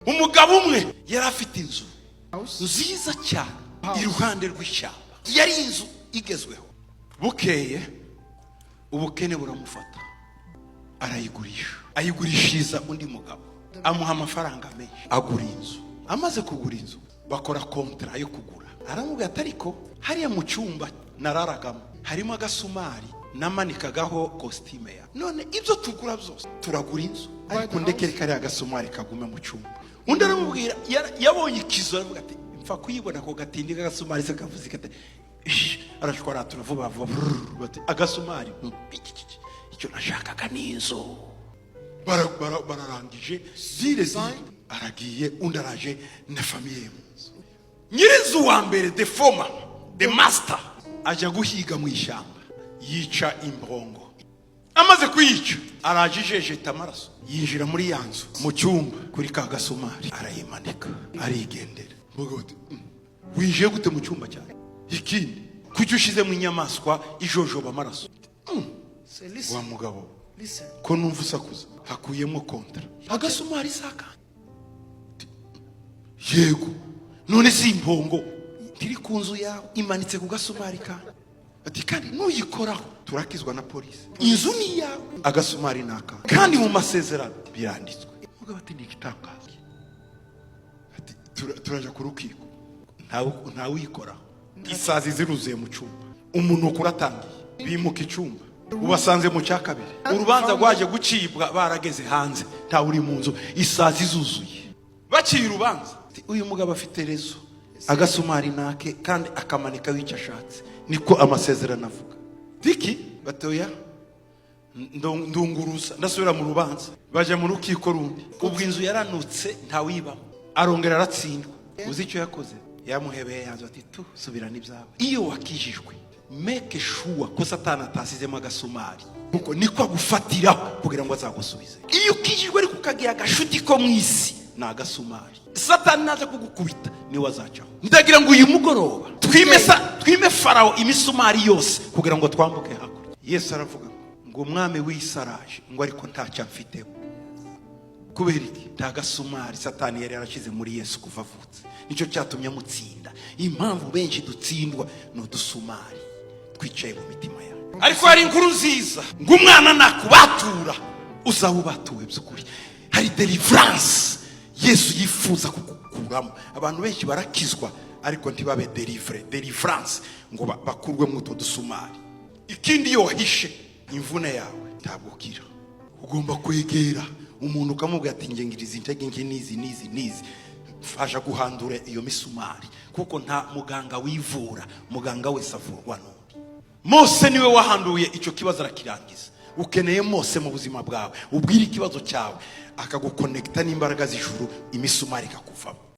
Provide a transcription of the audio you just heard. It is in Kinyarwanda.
umugabo umwe yari afite inzu nziza cyane iruhande rw'ishyamba. Yari inzu igezweho. Bukeye ubukene buramufata, arayigurisha. Ayigurishiriza undi mugabo, amuha amafaranga menshi, agura inzu. Amaze kugura inzu, bakora kontra yo kugura. Aramubwira ati ariko hariya mu cyumba nararagamo harimo agasumari namanikagaho costume ya none ibyo tugura byose turagura inzu, ariko ndekere kariya agasumari kagume mu cyumba. Undi aramubwira yabonye ikizo, aravuga ati mfa kuyibona ko gatindi kagasumari se kavuze kate arashwara turavuba bati agasumari icyo nashakaga ni inzu. Bararangije zire aragiye, undi araje na famiye. Nyirizu wa mbere the former the master aja guhiga mu ishyamba, yica imbongo. Amaze kuyica arajijejeta amaraso, yinjira muri yanzu mu cyumba kuri ka gasumari, arayimanika arigendera. Mvuga ati wije gute mu cyumba cyane ikindi kuki ushize mu inyamaswa ijojoba amaraso? Wa mugabo ko numva usakuza, hakuyemo kontra agasumari saka. Yego none si impongo tiri ku nzu yawe imanitse ku gasumari ka ati kandi nuyikoraho turakizwa na polisi. Inzu ni yawe, agasumari naka kandi mu masezerano biranditswe. Mugabo ati nikitangaza ati turaja ku rukiko, ntawe uyikoraho. Isazi ziruzuye mu cyumba, umuntu kuratangiye bimuka icyumba, ubasanze mu cya kabiri. Urubanza rwaje gucibwa barageze hanze, ntawe uri mu nzu, isazi zuzuye. Baciye urubanza, uyu mugabo afite rezo, agasumari nake kandi akamanika w'icyo ashatse. Niko amasezerano avuga. Tiki batoya ndunguruza ndasubira mu rubanza, baje mu rukiko rundi. Ubwo inzu yaranutse ntawe yibamo, arongera aratsindwa. Uzi icyo yakoze? Yamuhebeye yanzu ati tu subira n'ibyawe. Iyo wakijijwe make sure ko Satani atasizemo agasumari, kuko niko agufatiraho kugira ngo azagusubize. Iyo ukijijwe ariko ukagira agashuti ko mwisi na agasumari, Satani naje kugukubita niwe azacaho. Ndagira ngo uyu mugoroba twime Farao imisumari yose kugira ngo twambuke hakurya. Yesu aravuga ngo umwami w'isaraje ngo ariko ntacyo mfiteho. Kubera iki? Nta gasumari Satani yari yarashize muri Yesu kuva avutse. Nicyo cyatumye amutsinda. Impamvu benshi dutsindwa no dusumari twicaye mu mitima yawe. Ariko hari inkuru nziza ngo umwana nakubatura uzawubatuwe by'ukuri. Hari deliverance Yesu yifuza kugukuramo. Abantu benshi barakizwa ariko ntibabe deliverance ngo bakurwe mu dusumari. Ikindi yo wahishe imvune yawe ntabwo ukira. Ugomba kwegera umuntu ukamubwira ati ngengiriza intege nke nizi fasha guhandura iyo misumari, kuko nta muganga wivura, muganga wese avurwa n'undi. Mose niwe wahanduye icyo kibazo arakirangiza. Ukeneye Mose mu buzima bwawe, ubwira ikibazo cyawe akagukonekta n'imbaraga z'ijuru, imisumari ikakuvamo.